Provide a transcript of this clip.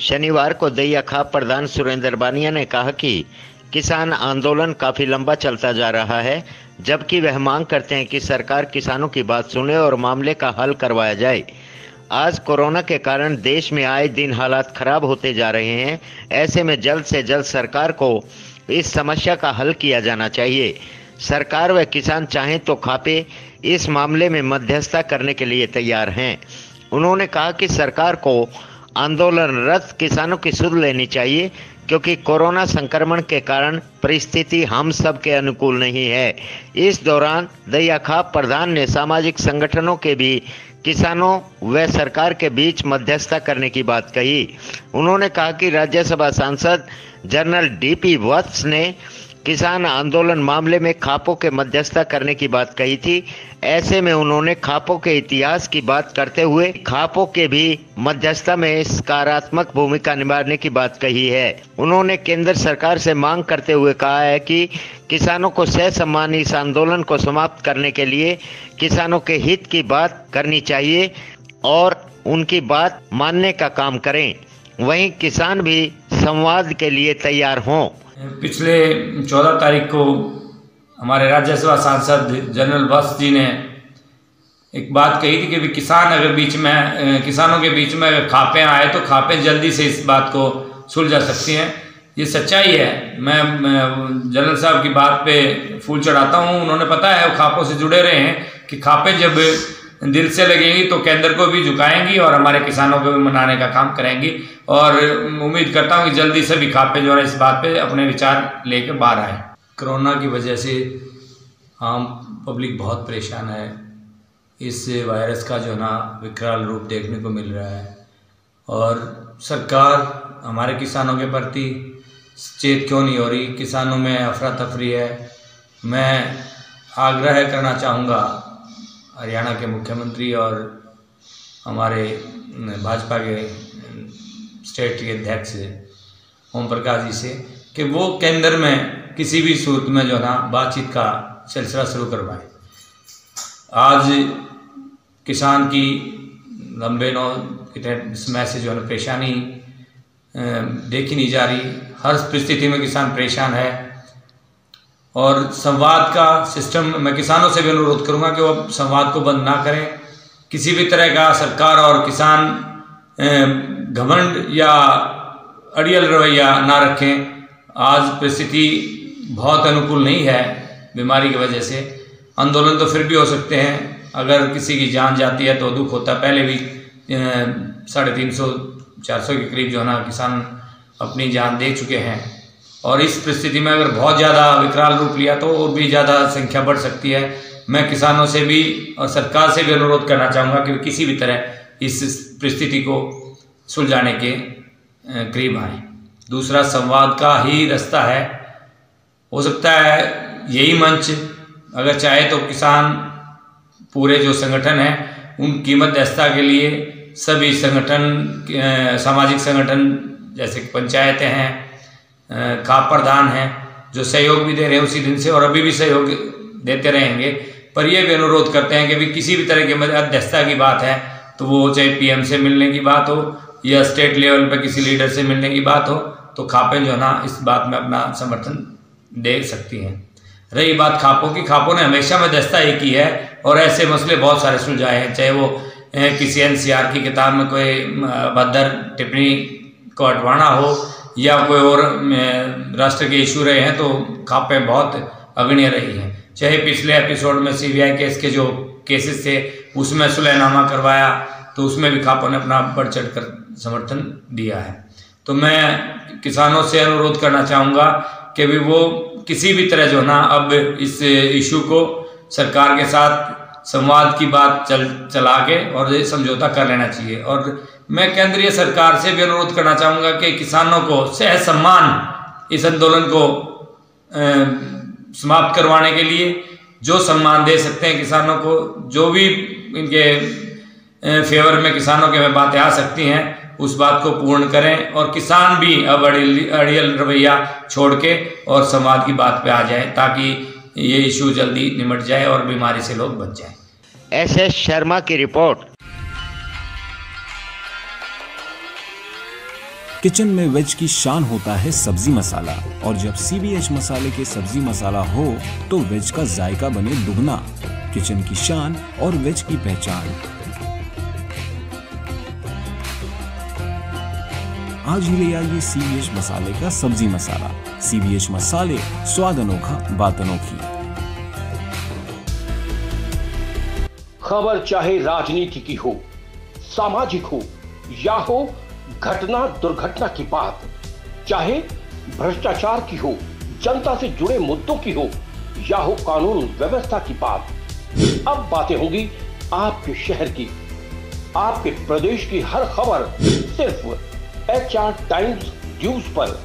शनिवार को दैया खाप प्रधान सुरेंद्र बानिया ने कहा कि किसान आंदोलन काफी लंबा चलता जा रहा है, जबकि वह मांग करते हैं कि सरकार किसानों की बात सुने और मामले का हल करवाया जाए। आज कोरोना के कारण देश में आए दिन हालात खराब होते जा रहे हैं। ऐसे में जल्द से जल्द सरकार को इस समस्या का हल किया जाना चाहिए। सरकार व किसान चाहें तो खापे इस मामले में मध्यस्थता करने के लिए तैयार हैं। उन्होंने कहा कि सरकार को आंदोलनरत किसानों की सुध लेनी चाहिए, क्योंकि कोरोना संक्रमण के कारण परिस्थिति हम सब के अनुकूल नहीं है। इस दौरान दैया खाप प्रधान ने सामाजिक संगठनों के भी किसानों व सरकार के बीच मध्यस्थता करने की बात कही। उन्होंने कहा कि राज्यसभा सांसद जनरल डीपी वत्स ने किसान आंदोलन मामले में खापों के मध्यस्थता करने की बात कही थी। ऐसे में उन्होंने खापों के इतिहास की बात करते हुए खापों के भी मध्यस्थता में सकारात्मक भूमिका निभाने की बात कही है। उन्होंने केंद्र सरकार से मांग करते हुए कहा है कि किसानों को ससम्मान इस आंदोलन को समाप्त करने के लिए किसानों के हित की बात करनी चाहिए और उनकी बात मानने का काम करें। वहीं किसान भी संवाद के लिए तैयार हों। पिछले 14 तारीख को हमारे राज्यसभा सांसद जनरल वत्स जी ने एक बात कही थी कि किसानों के बीच में अगर खापें आए तो खापें जल्दी से इस बात को सुलझा सकती हैं। ये सच्चाई है। मैं जनरल साहब की बात पे फूल चढ़ाता हूँ। उन्होंने पता है, वो खापों से जुड़े रहे हैं कि खापें जब दिल से लगेंगी तो केंद्र को भी झुकाएंगी और हमारे किसानों को भी मनाने का काम करेंगी। और उम्मीद करता हूँ कि जल्दी से भी खापे जो है इस बात पे अपने विचार लेकर बाहर आए। कोरोना की वजह से आम पब्लिक बहुत परेशान है। इस वायरस का जो है ना विकराल रूप देखने को मिल रहा है और सरकार हमारे किसानों के प्रति सचेत क्यों नहीं हो रही। किसानों में अफरा तफरी है। मैं आग्रह करना चाहूँगा हरियाणा के मुख्यमंत्री और हमारे भाजपा के स्टेट के अध्यक्ष ओम प्रकाश जी से कि वो केंद्र में किसी भी सूरत में जो है ना बातचीत का सिलसिला शुरू करवाएं। आज किसान की लंबे समय से जो है परेशानी देखी नहीं जा रही। हर परिस्थिति में किसान परेशान है और संवाद का सिस्टम मैं किसानों से भी अनुरोध करूंगा कि वो संवाद को बंद ना करें। किसी भी तरह का सरकार और किसान घमंड या अड़ियल रवैया ना रखें। आज परिस्थिति बहुत अनुकूल नहीं है बीमारी की वजह से। आंदोलन तो फिर भी हो सकते हैं। अगर किसी की जान जाती है तो दुख होता है। पहले भी 350-400 के करीब जो है ना किसान अपनी जान दे चुके हैं और इस परिस्थिति में अगर बहुत ज़्यादा विकराल रूप लिया तो और भी ज़्यादा संख्या बढ़ सकती है। मैं किसानों से भी और सरकार से भी अनुरोध करना चाहूँगा कि किसी भी तरह इस परिस्थिति को सुलझाने के करीब आए। दूसरा, संवाद का ही रास्ता है। हो सकता है यही मंच अगर चाहे तो किसान पूरे जो संगठन हैं उनकी मध्यस्थता के लिए सभी संगठन, सामाजिक संगठन जैसे पंचायतें हैं, खाप प्रधान हैं जो सहयोग भी दे रहे हैं उसी दिन से और अभी भी सहयोग देते रहेंगे। पर यह भी अनुरोध करते हैं कि भी किसी भी तरह की मध्यस्थता की बात है तो वो चाहे पीएम से मिलने की बात हो या स्टेट लेवल पर किसी लीडर से मिलने की बात हो तो खापें जो है ना इस बात में अपना समर्थन दे सकती हैं। रही बात खापों की, खापों ने हमेशा मध्यस्थता ही की है और ऐसे मसले बहुत सारे सुलझाए हैं। चाहे वो किसी एनसीआर की किताब में कोई भद्दर टिप्पणी को हटवाना हो या कोई और राष्ट्र के इशू रहे हैं तो खापें बहुत अग्रणी रही हैं। चाहे पिछले एपिसोड में सीबीआई केस के जो केसेस थे उसमें सुलहनामा करवाया तो उसमें भी खापों ने अपना बढ़ चढ़ कर समर्थन दिया है। तो मैं किसानों से अनुरोध करना चाहूँगा कि भी वो किसी भी तरह जो ना अब इस इशू को सरकार के साथ संवाद की बात चला के और समझौता कर लेना चाहिए। और मैं केंद्रीय सरकार से भी अनुरोध करना चाहूँगा कि किसानों को सहसम्मान इस आंदोलन को समाप्त करवाने के लिए जो सम्मान दे सकते हैं किसानों को, जो भी इनके फेवर में किसानों के में बातें आ सकती हैं उस बात को पूर्ण करें और किसान भी अब अड़ियल रवैया छोड़ के और संवाद की बात पे आ जाए ताकि ये इशू जल्दी निमट जाए और बीमारी से लोग बच जाएं। एस शर्मा की रिपोर्ट। किचन में वेज की शान होता है सब्जी मसाला, और जब CBH मसाले के सब्जी मसाला हो तो वेज का जायका बने दुगना। किचन की शान और वेज की पहचान। आज ही ले आइए CBH मसाले का सब्जी मसाला। CBH मसाले, स्वाद अनोखा, बात अनोखी। खबर चाहे राजनीति की हो, सामाजिक हो या हो घटना दुर्घटना की बात, चाहे भ्रष्टाचार की हो, जनता से जुड़े मुद्दों की हो या हो कानून व्यवस्था की बात, अब बातें होंगी आपके शहर की, आपके प्रदेश की हर खबर सिर्फ HR टाइम्स न्यूज पर।